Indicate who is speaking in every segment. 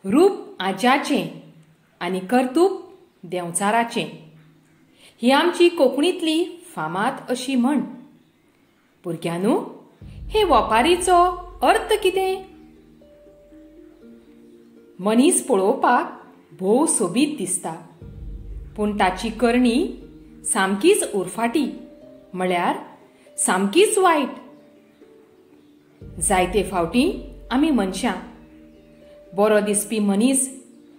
Speaker 1: रूप आज्याचें आनी कर्तूप देंवचाराचें ही आमची कोंकणीतली फामाद अशी म्हण. भुरग्यांनो, हे ओपारीचो अर्थ कितें? मनीस पळोवपाक भोव सोबीत दिसता, पूण ताची करणी सामकीच उरफाटी, म्हळ्यार सामकीच वायट. जायते फावटी आमी मनशां बरो दिसपी मनीस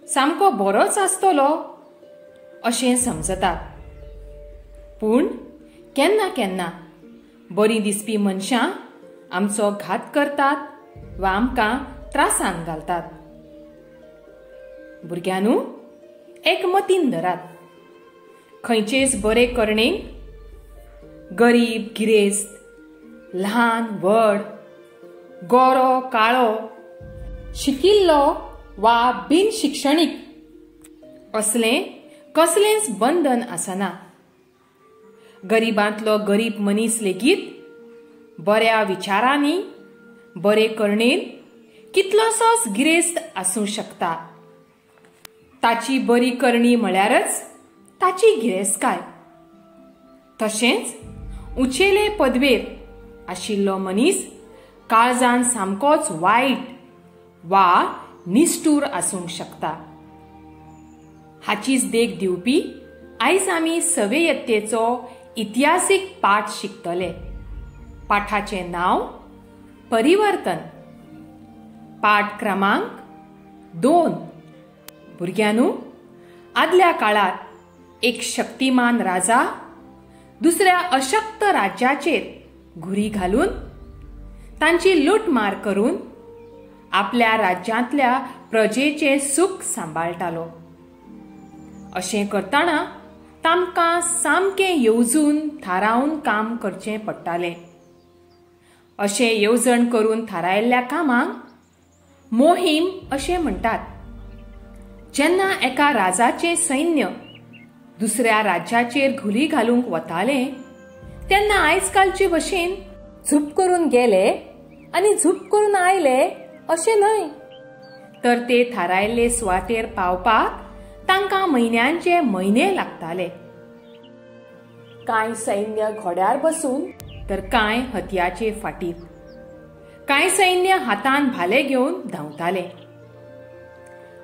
Speaker 1: सामको बरोच आसतलो अशें समजतात, पूण केन्ना केन्ना बरीं दिसपी मनशां आमचो घात करतात वा आमकां त्रासांत घालतात. भुरग्यांनो, एक मतीन धरात, खंयचेच बरे करणेक गरीब गिरेस्त, ल्हान व्हड, गोरो काळो, शिकिल्लो वा बिन शिक्षणीक असलें कसलेंच बंधन आसना. गरिबांतलो गरीब मनीस लेगीत बऱ्या विचारांनी बरे करणेन कितलोसोच गिरेस्त आसूं शकता. ताची बरी करणी म्हळ्यारच ताची गिरेस्तकाय. तशेंच उंचेले पदवेर आशिल्लो मनीस काळजान सामकोच वायट वा निष्ठूर आसूंक शकता. हाचीच देख दिवपी आयज आमी सवयत्तेचो इतिहासीक पाठ शिकतले. पाठाचें नांव परिवर्तन. पाठ क्रमांक 2. भुरग्यांनो, आदल्या काळार एक शक्तिमान राजा दुसऱ्या अशक्त राज्याचेर घुरी घालून तांची लूटमार करून आपल्या राज्यांतल्या प्रजेचें सुख सांबाळटालो. अशें करतना तांकां सामकें येवजून थारावन काम करचें पडटालें. अशें येवजण करून थारायल्ल्या कामाक मोहीम अशें म्हणटात. जेन्ना एका राजाचें सैन्य दुसऱ्या राज्याचेर घुली घालूंक वतालें तेन्ना आयज कालचे भशेन झूप करून गेले आनी झूप करून आयले अशें न्हय, तर ते थारायल्ले सुवातेर पावपाक तांकां म्हयन्यांचे म्हयने लागताले. कांय सैन्य घोड्यार बसून तर कांय हतयाचे फाटीर, कांय सैन्य हातान भाले घेवन धांवताले.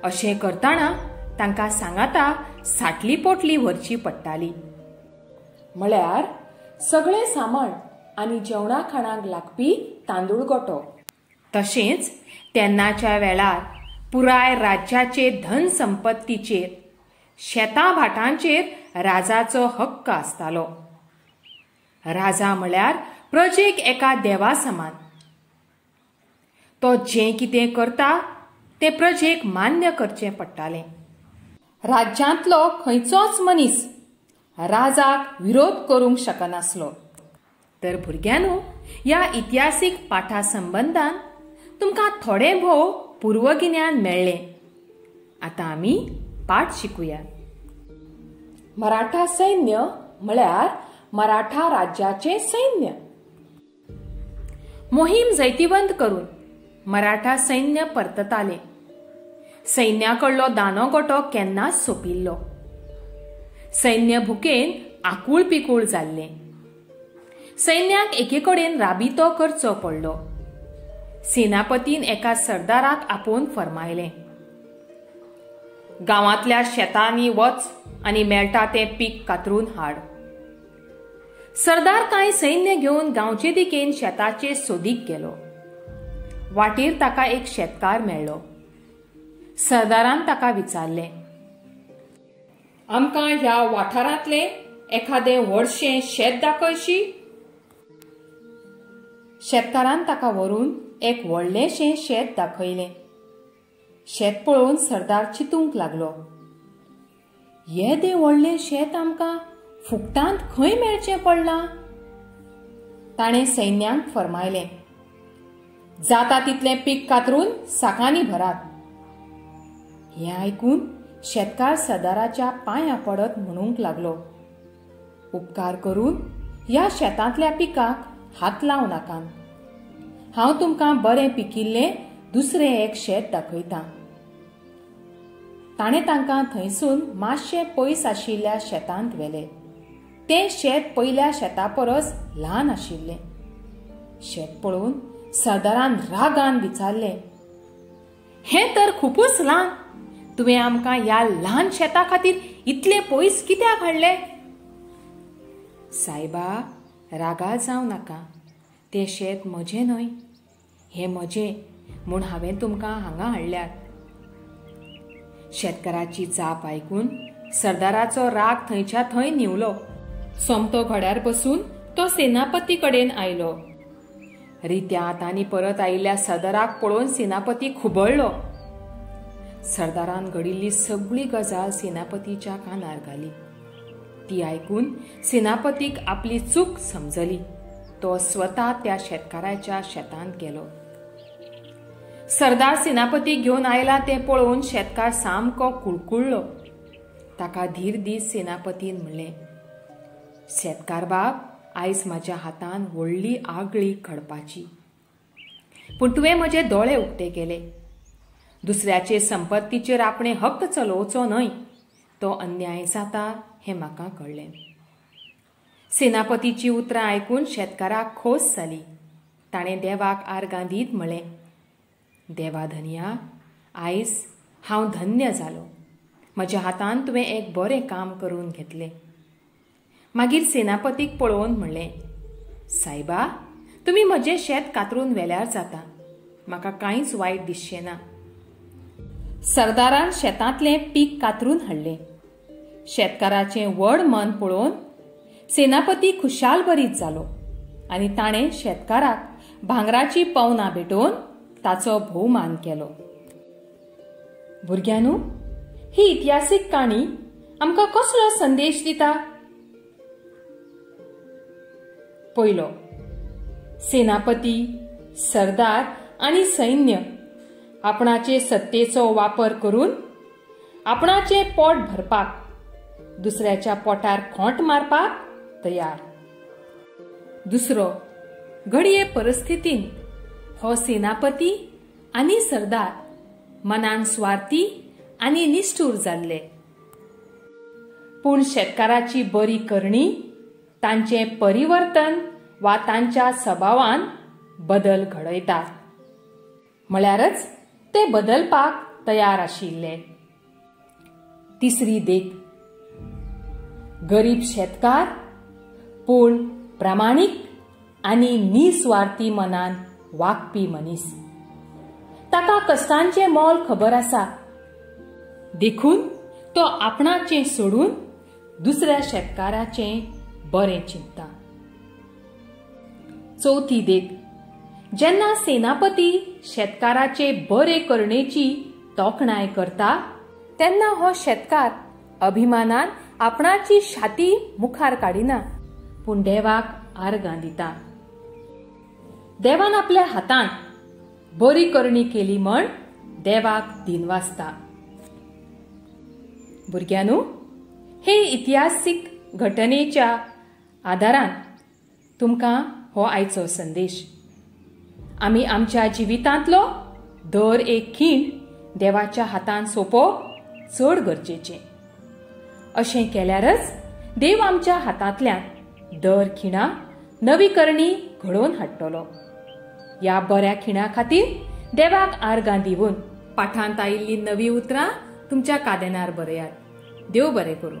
Speaker 1: अशें करतना तांकां सांगाता साटली पोटली व्हरची पडटाली, म्हळ्यार सगळें सामान आनी जेवणा खाणाक लागपी तांदूळ गोटो. तशेंच तेन्नाच्या वेळार पुराय राज्याचे धन संपत्तीचेर, शेतां भाटांचेर राजाचो हक्क आसतालो. राजा म्हळ्यार प्रजेक एका देवा समान. तो जें कितें करता तें प्रजेक मान्य करचें पडटालें. राज्यांतलो खंयचोच मनीस राजाक विरोध करूंक शकनासलो. तर भुरग्यांनो, ह्या इतिहासीक पाठा संबंधान तुमकां थोडें भोव पूर्वगिन्यान मेळ्ळें. आतां आमी पाठ शिकुया. मराठा सैन्य म्हळ्यार मराठा राज्याचें सैन्य. मोहीम जैतिवंत करून मराठा सैन्य परततालें. सैन्याकडलो दानो गोटो केन्नाच सोंपिल्लो. सैन्य भुकेन आकुळ पिकूळ जाल्लें. सैन्याक एके कडेन राबितो करचो पडलो. सेनापतीन एका सरदाराक आपोवन फर्मायलें, गांवांतल्या शेतांनी वच आनी मेळटा तें पीक कातरून हाड. सरदार कांय सैन्य घेवन गांवचे दिकेन शेताचे सोदीक गेलो. वाटेर ताका एक शेतकार मेळ्ळो. सरदारान ताका विचारलें, आमकां ह्या वाठारांतलें एखादें व्हडशें शेत दाखयशी. शेतकारान ताका व्हरून एक व्हडलेंशें शेत दाखयलें. शेत पळोवन सरदार चिंतूंक लागलो, येदें व्हडलें शेत आमकां फुकटांत खंय मेळचें पडलां. ताणें सैन्यांक फर्मायलें, जाता तितलें पीक कातरून साकांनी भरात. हें आयकून शेतकार सरदाराच्या पांयां पडत म्हणूंक लागलो, उपकार करून ह्या शेतांतल्या पिकाक हात लावं नाकात. हांव तुमकां बरें पिकिल्लें दुसरें एक शेत दाखयतां. ताणें तांकां थंयसून मातशें पयस आशिल्ल्या शेतांत व्हेले. तें शेत पयल्या शेता परस ल्हान आशिल्लें. शेत पळोवन सरदारान रागान विचारलें, हें तर खूपच ल्हान. तुवें आमकां ह्या ल्हान शेता खातीर इतले पयस कित्याक हाडले? सायबा, रागा जावं नाका. तें शेत म्हजें न्हय, हें म्हजें म्हूण हांवें तुमकां हांगा हाडल्यात. शेतकाराची जाप आयकून सरदाराचो राग थंयच्या थंय निवलो. सोमतो घोड्यार बसून तो सेनापती कडेन आयलो. रित्यांत आनी परत आयिल्ल्या सरदाराक पळोवन सेनापती खुबळ्ळो. सरदारान घडिल्ली सगळी गजाल सेनापतीच्या कानार घाली. ती आयकून सेनापतीक आपली चूक समजली. तो स्वता त्या शेतकाराच्या शेतांत गेलो. सरदार सेनापती घेवन आयला तें पळोवन शेतकार सामको कुळकुळ्ळो. ताका धीर दीत सेनापतीन म्हणलें, शेतकार बाब, आयज म्हाज्या हातान व्हडली आगळी घडपाची, पूण तुवें म्हजे दोळे उक्ते केले. दुसऱ्याचे संपत्तीचेर आपणे हक्क चलोवचो न्हय, तो अन्याय जाता हें म्हाका कळ्ळें. सेनापतीची उतरां आयकून शेतकाराक खोस जाली. ताणें देवाक आर्गां दीत म्हळें, देवाधन्या, आयज हांव धन्य जालो. म्हज्या हातान तुवें एक बरें काम करून घेतलें. मागीर सेनापतीक पळोवन म्हणलें, सायबा, तुमी म्हजें शेत कातरून व्हेल्यार जाता. म्हाका कांयच वायट दिसचें ना. सरदारान शेतांतलें पीक कातरून हाडलें. शेतकाराचें व्हड मन पळोवन सेनापती खुशाल भरीत जालो आनी ताणें शेतकाराक भांगराची पवनां भेटोवन ताचो भोवमान केलो. भुरग्यांनो, ही इतिहासीक काणी आमकां कसलो संदेश दिता? पयलो, सेनापती, सरदार आनी सैन्य आपणाचे सत्तेचो वापर करून आपणाचें पोट भरपाक, दुसऱ्याच्या पोटार खोंट मारपाक तयार. दुसरो, घडये परिस्थितीन हो सेनापती आनी सरदार मनान स्वार्थी आनी निष्ठूर जाल्ले. पूण शेतकाराची बरी करणी, तांचें परिवर्तन वा तांच्या स्वभावान बदल घडयता. म्हळ्यारच ते बदलपाक तयार आशिल्ले. तिसरी देख, गरीब शेतकार पूण प्रामाणीक आनी निस्वार्थी मनान वागपी मनीस. ताका कश्टांचें मोल खबर आसा, देखून तो आपणाचें सोडून दुसऱ्या शेतकाराचें बरें चिंतता. चौथी देख, जेन्ना सेनापती शेतकाराचे बरे करणेची तोखणाय करता, तेन्ना हो शेतकार अभिमानान आपणाची छाती मुखार काडिना, पूण देवाक आर्गां दिता. देवान आपल्या हातान बरी करणी केली म्हण देवाक दिनवासता. भुरग्यांनो, हे इतिहासीक घटनेच्या आदारान तुमकां हो आयचो संदेश. आमी आमच्या जिवितांतलो दर एक खीण देवाच्या हातान सोंपोवप चड गरजेचें. अशें केल्यारच देव आमच्या हातांतल्यान दर खिणा नवी करणी घडोवन हाडटलो. ह्या बऱ्या खिणा खातीर देवाक आर्गां दिवन पाठांत आयिल्लीं नवी उतरां तुमच्या कादेनार बरयात. देव बरें करूं.